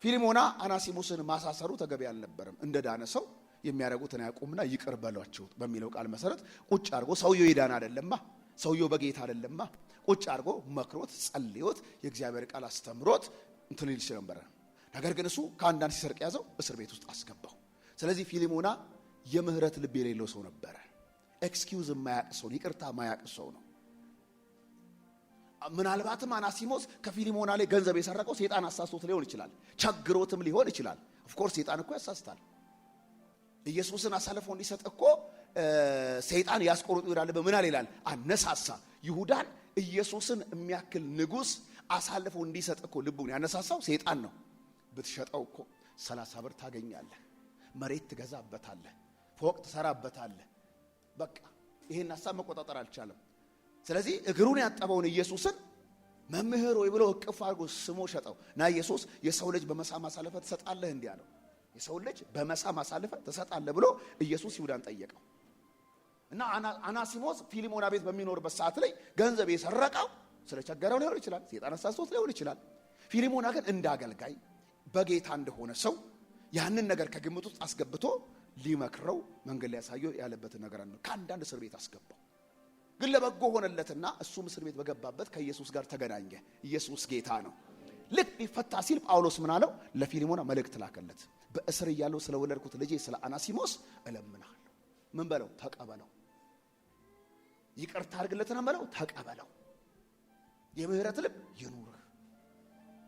ፊልሞና አናሲሞስን ማሳሰሩ ተገቢ አልነበረም። እንደዳነ ሰው የሚያደርጉትን ያቁምና ይቅር በሏቸው በሚለው ቃል መሰረት ቁጭ አድርጎ ሰውየው ይዳን አይደለማ፣ ሰውየው በጌታ አይደለማ፣ ቁጭ አድርጎ መክሮት ጸልዮት የእግዚአብሔር ቃል አስተምሮት እንትን ይል ነበር። ነገር ግን እሱ ከአንዳንድ ሲሰርቅ ያዘው፣ እስር ቤት ውስጥ አስገባው። ስለዚህ ፊልሞና የምህረት ልብ የሌለው ሰው ነበረ። ኤክስኪውዝ የማያውቅ ሰው፣ ይቅርታ የማያውቅ ሰው ነው። ምናልባትም አናሲሞስ ከፊልሞና ላይ ገንዘብ የሰረቀው ሰይጣን አሳስቶት ሊሆን ይችላል፣ ቸግሮትም ሊሆን ይችላል። ኦፍ ኮርስ ሰይጣን እኮ ያሳስታል። ኢየሱስን አሳልፎ እንዲሰጥ እኮ ሰይጣን ያስቆርጡ ይላል። በምን ይላል? አነሳሳ። ይሁዳን ኢየሱስን የሚያክል ንጉስ አሳልፎ እንዲሰጥ እኮ ልቡን ያነሳሳው ሰይጣን ነው። ብትሸጠው እኮ 30 ብር ታገኛለህ፣ መሬት ትገዛበታለህ፣ ፎቅ ትሰራበታለህ። በቃ ይሄን ሐሳብ መቆጣጠር አልቻለም። ስለዚህ እግሩን ያጠበውን ኢየሱስን መምህር ወይ ብሎ እቅፍ አድርጎ ስሞ ሸጠው እና ኢየሱስ የሰው ልጅ በመሳም አሳልፈ ትሰጣለህ እንዲህ አለው። የሰው ልጅ በመሳም አሳልፈ ትሰጣለህ ብሎ ኢየሱስ ይሁዳን ጠየቀው። እና አናሲሞስ ፊልሞና ቤት በሚኖርበት ሰዓት ላይ ገንዘብ የሰረቀው ስለቸገረው ሊሆን ይችላል፣ ሰይጣን አሳስቶት ሊሆን ይችላል። ፊልሞና ግን እንዳገልጋይ በጌታ እንደሆነ ሰው ያንን ነገር ከግምት ውስጥ አስገብቶ ሊመክረው መንገድ ላይ ያሳየው ያለበትን ነገር ነው። ከአንዳንድ እስር ቤት አስገባው። ግን ለበጎ ሆነለትና እሱም እስር ቤት በገባበት ከኢየሱስ ጋር ተገናኘ። ኢየሱስ ጌታ ነው። ልክ ሊፈታ ሲል ጳውሎስ ምን አለው? ለፊልሞና መልእክት ላከለት። በእስር እያለሁ ስለወለድኩት ልጄ ስለ አናሲሞስ እለምናለሁ። ምን በለው? ተቀበለው። ይቅርታ አድርግለትና በለው ተቀበለው። የምህረት ልብ ይኑርህ።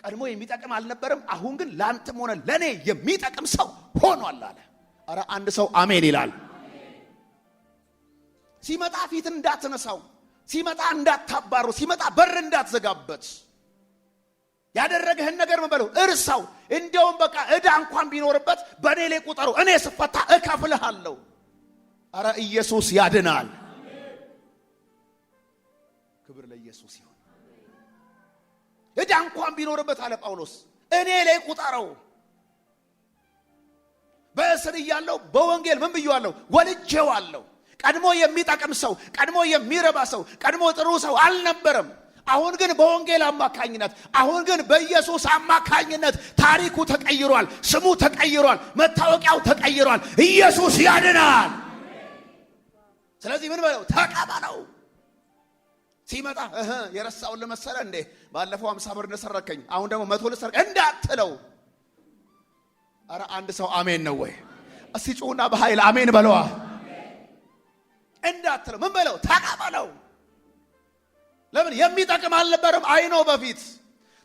ቀድሞ የሚጠቅም አልነበረም፣ አሁን ግን ላንተም ሆነ ለኔ የሚጠቅም ሰው ሆኗል አለ። አረ አንድ ሰው አሜን ይላል። ሲመጣ ፊት እንዳትነሳው፣ ሲመጣ እንዳታባሩ፣ ሲመጣ በር እንዳትዘጋበት። ያደረገህን ነገር ምን በለው? እርሳው። እንደውም በቃ ዕዳ እንኳን ቢኖርበት በኔ ላይ ቁጠሩ፣ እኔ ስፈታ እከፍልሃለሁ። አረ ኢየሱስ ያድናል። ክብር ለኢየሱስ ይሁን። ዕዳ እንኳን ቢኖርበት አለ ጳውሎስ እኔ ላይ ቁጠረው። በእስር እያለሁ በወንጌል ምን ብየዋለሁ? ወልጄዋለሁ። ቀድሞ የሚጠቅም ሰው፣ ቀድሞ የሚረባ ሰው፣ ቀድሞ ጥሩ ሰው አልነበረም። አሁን ግን በወንጌል አማካኝነት፣ አሁን ግን በኢየሱስ አማካኝነት ታሪኩ ተቀይሯል፣ ስሙ ተቀይሯል፣ መታወቂያው ተቀይሯል። ኢየሱስ ያድናል። ስለዚህ ምን በለው? ተቀበለው። ሲመጣ የረሳውን ለመሰለ እንዴ ባለፈው 50 ብር እንደሰረከኝ አሁን ደግሞ 100 ልሰርቅ እንዳትለው። አረ አንድ ሰው አሜን ነው ወይ? እስቲ ጩና በኃይል አሜን በለዋ። እንዳትለው ምን በለው? ተቀበለው። ለምን? የሚጠቅም አልነበረም። አይኖ በፊት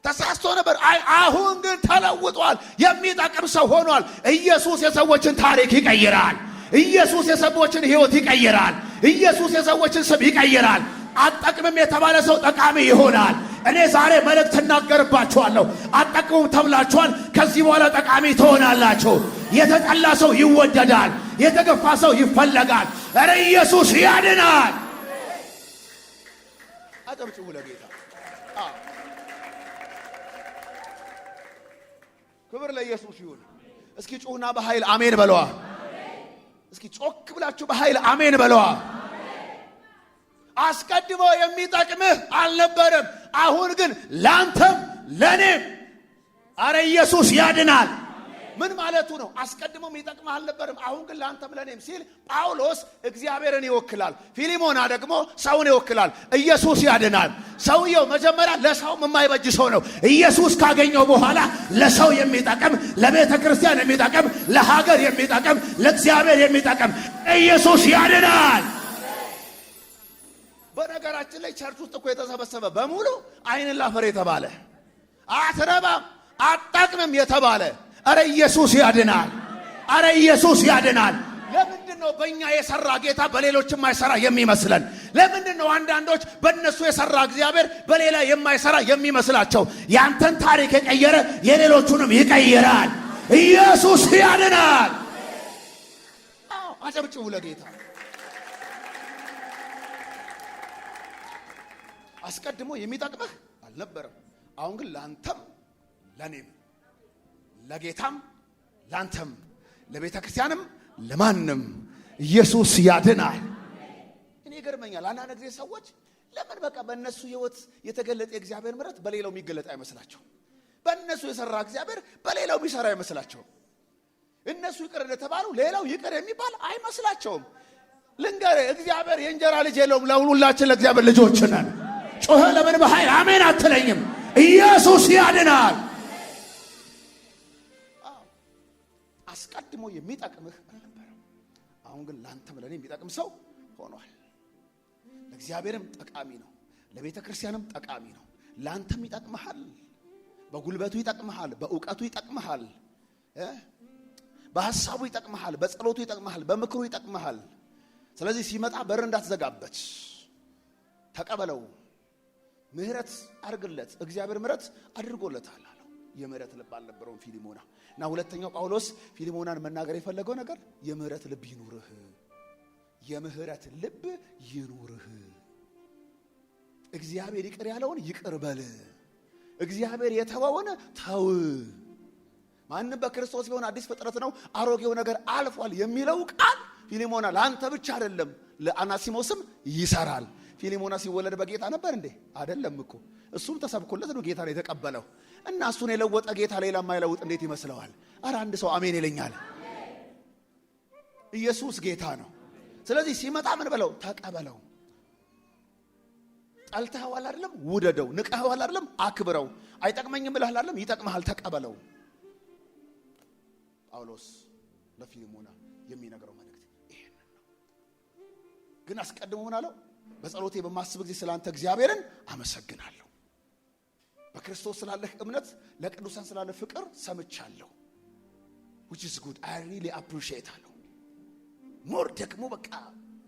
ተሳስቶ ነበር። አሁን ግን ተለውጧል። የሚጠቅም ሰው ሆኗል። ኢየሱስ የሰዎችን ታሪክ ይቀይራል። ኢየሱስ የሰዎችን ሕይወት ይቀይራል። ኢየሱስ የሰዎችን ስም ይቀይራል። አጠቅምም የተባለ ሰው ጠቃሚ ይሆናል። እኔ ዛሬ መልእክት እናገርባችኋለሁ። አጠቅሙም ተብላችኋል። ከዚህ በኋላ ጠቃሚ ትሆናላችሁ። የተጠላ ሰው ይወደዳል። የተገፋ ሰው ይፈለጋል። ኧረ ኢየሱስ ያድናል። አጨብጭቡ ለጌታ። ክብር ለኢየሱስ ይሁን። እስኪ ጩሁና በኃይል አሜን በለዋ። እስኪ ጮክ ብላችሁ በኃይል አሜን በለዋ። አስቀድሞ የሚጠቅምህ አልነበረም፣ አሁን ግን ላንተም ለኔም። አረ ኢየሱስ ያድናል። ምን ማለቱ ነው? አስቀድሞ የሚጠቅምህ አልነበረም፣ አሁን ግን ላንተም ለኔም ሲል ጳውሎስ እግዚአብሔርን ይወክላል፣ ፊሊሞና ደግሞ ሰውን ይወክላል። ኢየሱስ ያድናል። ሰውየው መጀመሪያ ለሰው የማይበጅ ሰው ነው። ኢየሱስ ካገኘው በኋላ ለሰው የሚጠቅም፣ ለቤተ ክርስቲያን የሚጠቅም፣ ለሀገር የሚጠቅም፣ ለእግዚአብሔር የሚጠቅም ኢየሱስ ያድናል። በነገራችን ላይ ቸርች ውስጥ እኮ የተሰበሰበ በሙሉ አይንን ላፈር የተባለ አትረባም አጣቅምም የተባለ አረ ኢየሱስ ያድናል። አረ ኢየሱስ ያድናል። ለምንድን ነው በእኛ የሰራ ጌታ በሌሎች የማይሰራ የሚመስለን? ለምንድን ነው አንዳንዶች በእነሱ የሰራ እግዚአብሔር በሌላ የማይሰራ የሚመስላቸው? ያንተን ታሪክ የቀየረ የሌሎቹንም ይቀይራል። ኢየሱስ ያድናል። አጨብጭቡ ለጌታ። አስቀድሞ የሚጠቅምህ አልነበረም፣ አሁን ግን ላንተም ለኔም፣ ለጌታም ላንተም፣ ለቤተ ክርስቲያንም ለማንም ኢየሱስ ያድናል። እኔ ይገርመኛል አንዳንድ ጊዜ ሰዎች ለምን በቃ በእነሱ ሕይወት የተገለጠ የእግዚአብሔር ምሕረት በሌላው የሚገለጥ አይመስላቸው? በእነሱ የሰራ እግዚአብሔር በሌላው የሚሰራ አይመስላቸው? እነሱ ይቅር እንደተባሉ ሌላው ይቅር የሚባል አይመስላቸውም። ልንገርህ እግዚአብሔር የእንጀራ ልጅ የለውም። ለሁላችን ለእግዚአብሔር ልጆች ነን። ጮኸ ለምን በኃይል አሜን አትለኝም? ኢየሱስ ያድናል። አስቀድሞ የሚጠቅምህ አልነበረም፣ አሁን ግን ላንተም ለኔ የሚጠቅም ሰው ሆኗል። ለእግዚአብሔርም ጠቃሚ ነው፣ ለቤተ ክርስቲያንም ጠቃሚ ነው። ላንተም ይጠቅምሃል፣ በጉልበቱ ይጠቅምሃል፣ በእውቀቱ ይጠቅምሃል፣ በሐሳቡ ይጠቅምሃል፣ በጸሎቱ ይጠቅምሃል፣ በምክሩ ይጠቅምሃል። ስለዚህ ሲመጣ በር እንዳትዘጋበት፣ ተቀበለው። ምህረት አድርግለት። እግዚአብሔር ምህረት አድርጎለታል አለው። የምህረት ልብ አልነበረውም ፊሊሞና። እና ሁለተኛው ጳውሎስ ፊሊሞናን መናገር የፈለገው ነገር የምህረት ልብ ይኑርህ፣ የምህረት ልብ ይኑርህ። እግዚአብሔር ይቅር ያለውን ይቅር በል፣ እግዚአብሔር የተወውን ተው። ማንም በክርስቶስ ቢሆን አዲስ ፍጥረት ነው፣ አሮጌው ነገር አልፏል የሚለው ቃል ፊሊሞና ለአንተ ብቻ አይደለም፣ ለአናሲሞስም ይሰራል። ፊሊሞና ሲወለድ በጌታ ነበር እንዴ? አይደለም እኮ። እሱም ተሰብኮለት ነው ጌታ ላይ የተቀበለው። እና እሱን የለወጠ ጌታ ሌላ የማይለውጥ እንዴት ይመስለዋል? አረ አንድ ሰው አሜን ይለኛል። ኢየሱስ ጌታ ነው። ስለዚህ ሲመጣ ምን በለው? ተቀበለው። ጠልተኸዋል አይደለም? ውደደው። ንቀኸዋል አይደለም? አክብረው። አይጠቅመኝም ብለሃል አይደለም? ይጠቅምሃል። ተቀበለው። ጳውሎስ ለፊልሞና የሚነግረው መልእክት ይሄንን ነው። ግን አስቀድሞ ምን አለው? በጸሎቴ በማስብ ጊዜ ስላንተ እግዚአብሔርን አመሰግናለሁ። በክርስቶስ ስላለህ እምነት፣ ለቅዱሳን ስላለህ ፍቅር ሰምቻለሁ። which is good, I really appreciate አለው። ሞር ደግሞ በቃ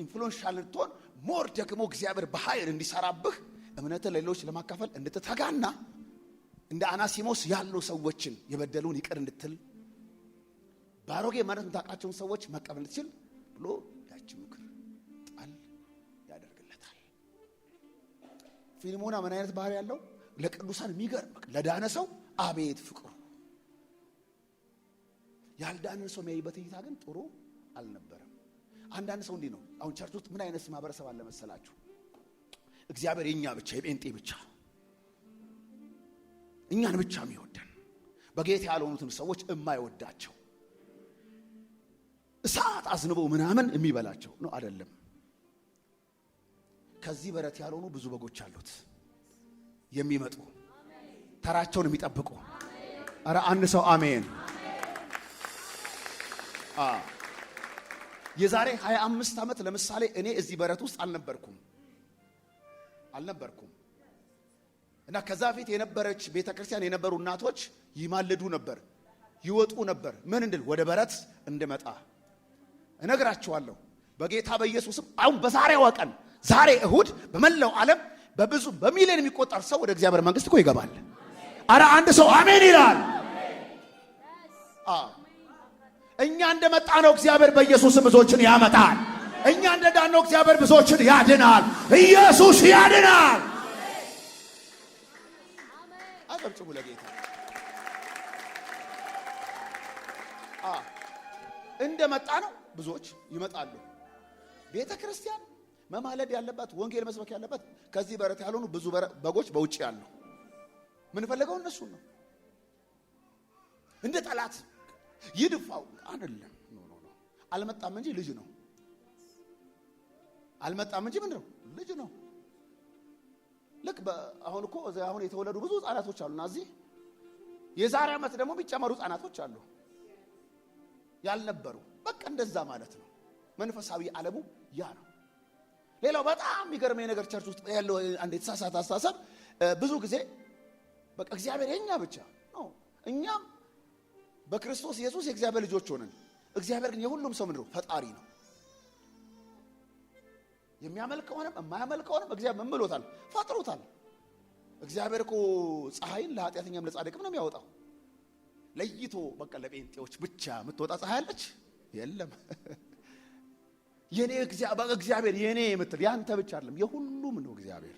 ኢንፍሉዌንሻል ልትሆን፣ ሞር ደግሞ እግዚአብሔር በኃይል እንዲሰራብህ እምነትን ለሌሎች ለማካፈል እንድትተጋና እንደ አናሲሞስ ያሉ ሰዎችን የበደሉን ይቅር እንድትል ባሮጌ ማለት የምታውቃቸውን ሰዎች መቀበል እንድትችል ብሎ ያቺ ምክር ጣል ያደርግለታል። ፊልሞና ምን አይነት ባህሪ ያለው? ለቅዱሳን የሚገርም ለዳነ ሰው አቤት ፍቅሩ። ያልዳነን ሰው የሚያይበት እይታ ግን ጥሩ አልነበረም። አንዳንድ ሰው እንዲህ ነው። አሁን ቸርች ውስጥ ምን አይነት ማህበረሰብ አለ መሰላችሁ? እግዚአብሔር የኛ ብቻ የጴንጤ ብቻ እኛን ብቻ የሚወደን፣ በጌታ ያልሆኑትን ሰዎች የማይወዳቸው፣ እሳት አዝንበው ምናምን የሚበላቸው ነው። አይደለም። ከዚህ በረት ያልሆኑ ብዙ በጎች አሉት የሚመጡ ተራቸውን የሚጠብቁ። አረ አንድ ሰው አሜን። የዛሬ 25 ዓመት ለምሳሌ እኔ እዚህ በረት ውስጥ አልነበርኩም እና ከዛ ፊት የነበረች ቤተክርስቲያን የነበሩ እናቶች ይማልዱ ነበር፣ ይወጡ ነበር። ምን እንድል? ወደ በረት እንድመጣ እነግራቸዋለሁ በጌታ በኢየሱስም። አሁን በዛሬዋ ቀን ዛሬ እሁድ በመላው ዓለም በብዙ በሚሊዮን የሚቆጠር ሰው ወደ እግዚአብሔር መንግስት እኮ ይገባል። አረ አንድ ሰው አሜን ይላል። እኛ እንደመጣ ነው እግዚአብሔር በኢየሱስ ብዙዎችን ያመጣል። እኛ እንደዳነው እግዚአብሔር ብዙዎችን ያድናል። ኢየሱስ ያድናል። አጨብጭቡ ለጌታ። እንደመጣ ነው ብዙዎች ይመጣሉ። ቤተ ክርስቲያን መማለድ ያለባት፣ ወንጌል መስበክ ያለባት ከዚህ በረት ያልሆኑ ብዙ በጎች በውጭ ያሉ ምን ፈልገው እነሱ ነው። እንደ ጠላት ይድፋው አይደለም። ኖ አልመጣም እንጂ ልጅ ነው። አልመጣም እንጂ ምንድነው? ልጅ ነው። ልክ አሁን እኮ አሁን የተወለዱ ብዙ ህፃናቶች አሉና እዚህ የዛሬ ዓመት ደግሞ የሚጨመሩ ህፃናቶች አሉ ያልነበሩ። በቃ እንደዛ ማለት ነው። መንፈሳዊ ዓለሙ ያ ነው። ሌላው በጣም የሚገርመኝ ነገር ቸርች ውስጥ ያለው አንድ የተሳሳተ አስተሳሰብ ብዙ ጊዜ በቃ እግዚአብሔር የኛ ብቻ ነው። እኛም በክርስቶስ ኢየሱስ የእግዚአብሔር ልጆች ሆነን፣ እግዚአብሔር ግን የሁሉም ሰው ምንድነው? ፈጣሪ ነው። የሚያመልከውንም የማያመልከውንም እግዚአብሔር ምን ብሎታል? ፈጥሮታል። እግዚአብሔር እኮ ፀሐይን ለኃጢአተኛም ለጻድቅም ነው የሚያወጣው። ለይቶ በቃ ለጴንጤዎች ብቻ የምትወጣ ፀሐይ አለች? የለም። የኔ እግዚአብሔር የኔ የምትል ያንተ ብቻ አይደለም፣ የሁሉም ነው እግዚአብሔር።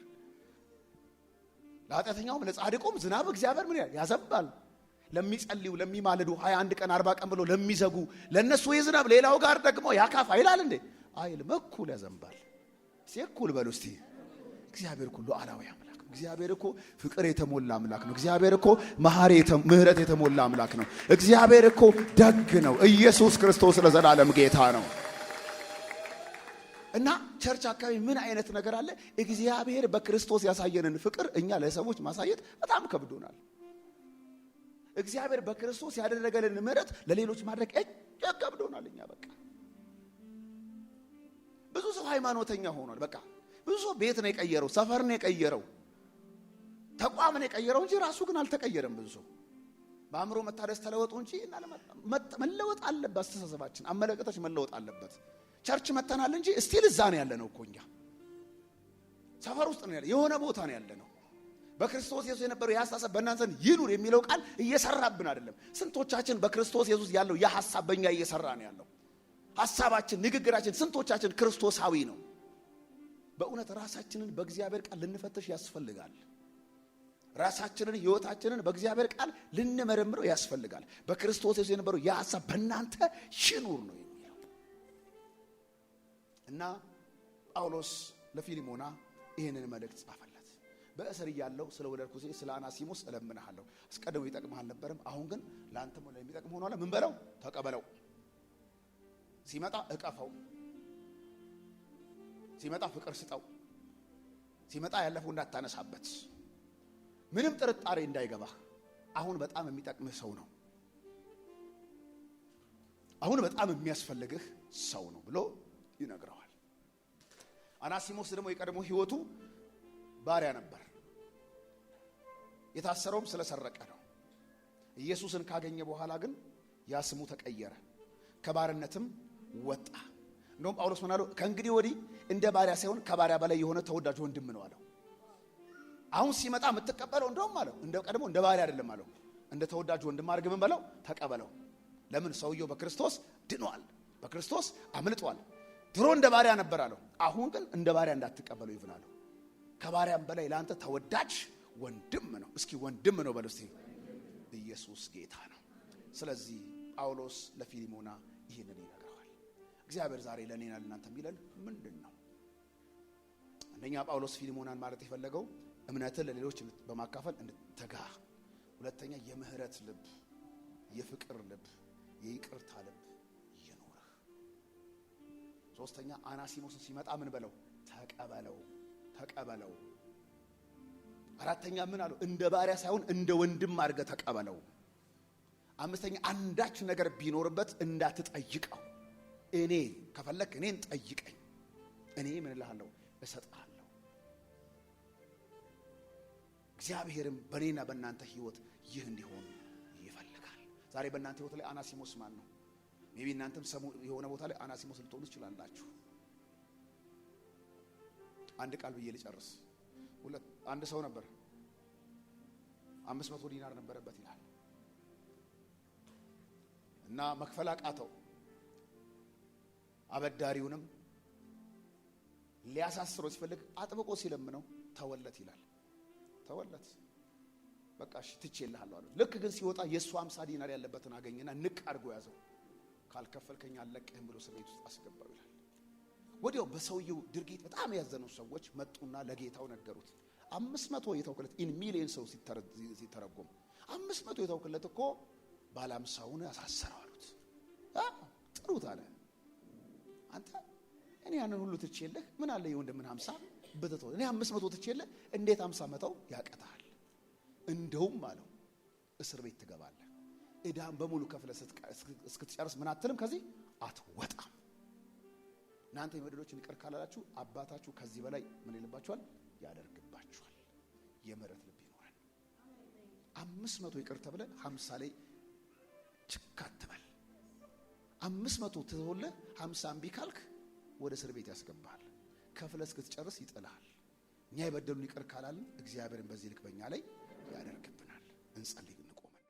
ለኃጢአተኛውም ለጻድቁም ዝናብ እግዚአብሔር ምን ያዘንባል። ለሚጸልዩ ለሚማልዱ 21 ቀን 40 ቀን ብሎ ለሚዘጉ ለነሱ የዝናብ ሌላው ጋር ደግሞ ያካፋ ይላል እንዴ? አይልም። እኩል ያዘንባል። እኩል በሉ እስቲ። እግዚአብሔር እኮ ሉዓላዊ አምላክ ነው። እግዚአብሔር እኮ ፍቅር የተሞላ አምላክ ነው። እግዚአብሔር እኮ ምህረት የተሞላ አምላክ ነው። እግዚአብሔር እኮ ደግ ነው። ኢየሱስ ክርስቶስ ለዘላለም ጌታ ነው። እና ቸርች አካባቢ ምን አይነት ነገር አለ? እግዚአብሔር በክርስቶስ ያሳየንን ፍቅር እኛ ለሰዎች ማሳየት በጣም ከብዶናል። እግዚአብሔር በክርስቶስ ያደረገልን ምህረት ለሌሎች ማድረግ እጅግ ከብዶናል። እኛ በቃ ብዙ ሰው ሃይማኖተኛ ሆኗል። በቃ ብዙ ሰው ቤት ነው የቀየረው፣ ሰፈር ነው የቀየረው፣ ተቋም ነው የቀየረው እንጂ ራሱ ግን አልተቀየረም። ብዙ ሰው በአእምሮ መታደስ ተለወጡ እንጂ መለወጥ አለበት። አስተሳሰባችን፣ አመለካከታችን መለወጥ አለበት። ቸርች መተናል እንጂ እስቲል እዛ ነው ያለነው እኮ እኛ ሰፈር ውስጥ ነው ያለ፣ የሆነ ቦታ ነው ያለነው። በክርስቶስ ኢየሱስ የነበረው የሐሳብ በእናንተ ዘንድ ይኑር የሚለው ቃል እየሰራብን አይደለም። ስንቶቻችን በክርስቶስ ኢየሱስ ያለው የሐሳብ በእኛ እየሰራ ነው ያለው? ሐሳባችን፣ ንግግራችን ስንቶቻችን ክርስቶሳዊ ነው? በእውነት ራሳችንን በእግዚአብሔር ቃል ልንፈተሽ ያስፈልጋል። ራሳችንን ህይወታችንን በእግዚአብሔር ቃል ልንመረምረው ያስፈልጋል። በክርስቶስ ኢየሱስ የነበረው የሐሳብ በእናንተ ይኑር ነው የሚለው እና ጳውሎስ ለፊልሞና ይህንን መልእክት ጻፈለት። በእስር እያለው ስለ ወለድኩት ስለ አናሲሞስ እለምንሃለሁ። አስቀድሞ ይጠቅምህ አልነበረም፣ አሁን ግን ለአንተም ለሚጠቅም ሆኗል። ምን በለው? ተቀበለው። ሲመጣ እቀፈው። ሲመጣ ፍቅር ስጠው። ሲመጣ ያለፈው እንዳታነሳበት፣ ምንም ጥርጣሬ እንዳይገባህ። አሁን በጣም የሚጠቅምህ ሰው ነው። አሁን በጣም የሚያስፈልግህ ሰው ነው ብሎ ይነግረዋል። አናሲሞስ ደግሞ የቀድሞ ህይወቱ ባሪያ ነበር። የታሰረውም ስለሰረቀ ነው። ኢየሱስን ካገኘ በኋላ ግን ያ ስሙ ተቀየረ፣ ከባርነትም ወጣ። እንደውም ጳውሎስ ምን አለው? ከእንግዲህ ወዲህ እንደ ባሪያ ሳይሆን ከባሪያ በላይ የሆነ ተወዳጅ ወንድም ነው አለው። አሁን ሲመጣ የምትቀበለው እንደውም አለው እንደ ቀድሞ እንደ ባሪያ አይደለም አለው፣ እንደ ተወዳጅ ወንድም አድርገህ ምን በለው ተቀበለው። ለምን? ሰውየው በክርስቶስ ድኗል፣ በክርስቶስ አምልጧል። ድሮ እንደ ባሪያ ነበር አለው። አሁን ግን እንደ ባሪያ እንዳትቀበለው ይብናለው። ከባሪያም በላይ ለአንተ ተወዳጅ ወንድም ነው። እስኪ ወንድም ነው በለው እስቲ። ኢየሱስ ጌታ ነው። ስለዚህ ጳውሎስ ለፊሊሞና ይህንን ይነግረዋል። እግዚአብሔር ዛሬ ለእኔና ለእናንተ የሚለን ምንድን ነው? አንደኛ ጳውሎስ ፊሊሞናን ማለት የፈለገው እምነትን ለሌሎች በማካፈል እንድትተጋ፣ ሁለተኛ የምህረት ልብ፣ የፍቅር ልብ፣ የይቅርታ ልብ ይኖርህ፣ ሶስተኛ አናሲሞስን ሲመጣ ምን በለው ተቀበለው፣ ተቀበለው። አራተኛ ምን አለው? እንደ ባሪያ ሳይሆን እንደ ወንድም አድርገህ ተቀበለው። አምስተኛ አንዳች ነገር ቢኖርበት እንዳትጠይቀው። እኔ ከፈለክ እኔን ጠይቀኝ፣ እኔ ምን እልሃለሁ እሰጥሃለሁ። እግዚአብሔርም በእኔና በእናንተ ህይወት ይህ እንዲሆን ይፈልጋል። ዛሬ በእናንተ ህይወት ላይ አናሲሞስ ማን ነው? ሜቢ እናንተም ሰሙ የሆነ ቦታ ላይ አናሲሞስ ልትሆኑ ትችላላችሁ። አንድ ቃል ብዬ ልጨርስ። አንድ ሰው ነበር 500 ዲናር ነበረበት ይላል እና መክፈል አቃተው። አበዳሪውንም ሊያሳስረው ሲፈልግ አጥብቆ ሲለምነው ተወለት ይላል። ተወለት በቃ እሺ ትቼልሃለሁ አለው። ልክ ግን ሲወጣ የሱ 50 ዲናር ያለበትን አገኘና ንቅ አድርጎ ያዘው። ካልከፈልከኝ አለቅህም ብሎ እስር ቤት ውስጥ አስገባው ይላል። ወዲያው በሰውየው ድርጊት በጣም ያዘኑ ሰዎች መጡና ለጌታው ነገሩት። 500 የተውከለት ኢን ሚሊየን ሰው ሲተረጎም 500 የተውከለት እኮ ባለ 50ውን ያሳሰረው አሉት። ጥሩት አለ። አንተ እኔ ያንን ሁሉ ትቼልህ ምን አለ የወንድምን 50 በተተው እኔ 500 ትቼልህ እንዴት 50 መተው ያቀታል? እንደውም አለው እስር ቤት ትገባለህ። እዳም በሙሉ ከፍለህ እስክትጨርስ ምን አትልም ከዚህ አትወጣም። እናንተ የበደሎችን ይቅር ካላላችሁ አባታችሁ ከዚህ በላይ ምን ይልባችኋል? ያደርግባችኋል። የምህረት ልብ ይኖራል። 500 ይቅር ተብለ 50 ላይ ችክ አትበል። 500 ትተውልህ 50 እምቢ ካልክ ወደ እስር ቤት ያስገባሃል። ከፍለህ እስክትጨርስ ይጥልሃል። እኛ የበደሉን ይቅር ካላልን እግዚአብሔርን በዚህ ልክ በእኛ ላይ ያደርግብናል። እንጸልይ።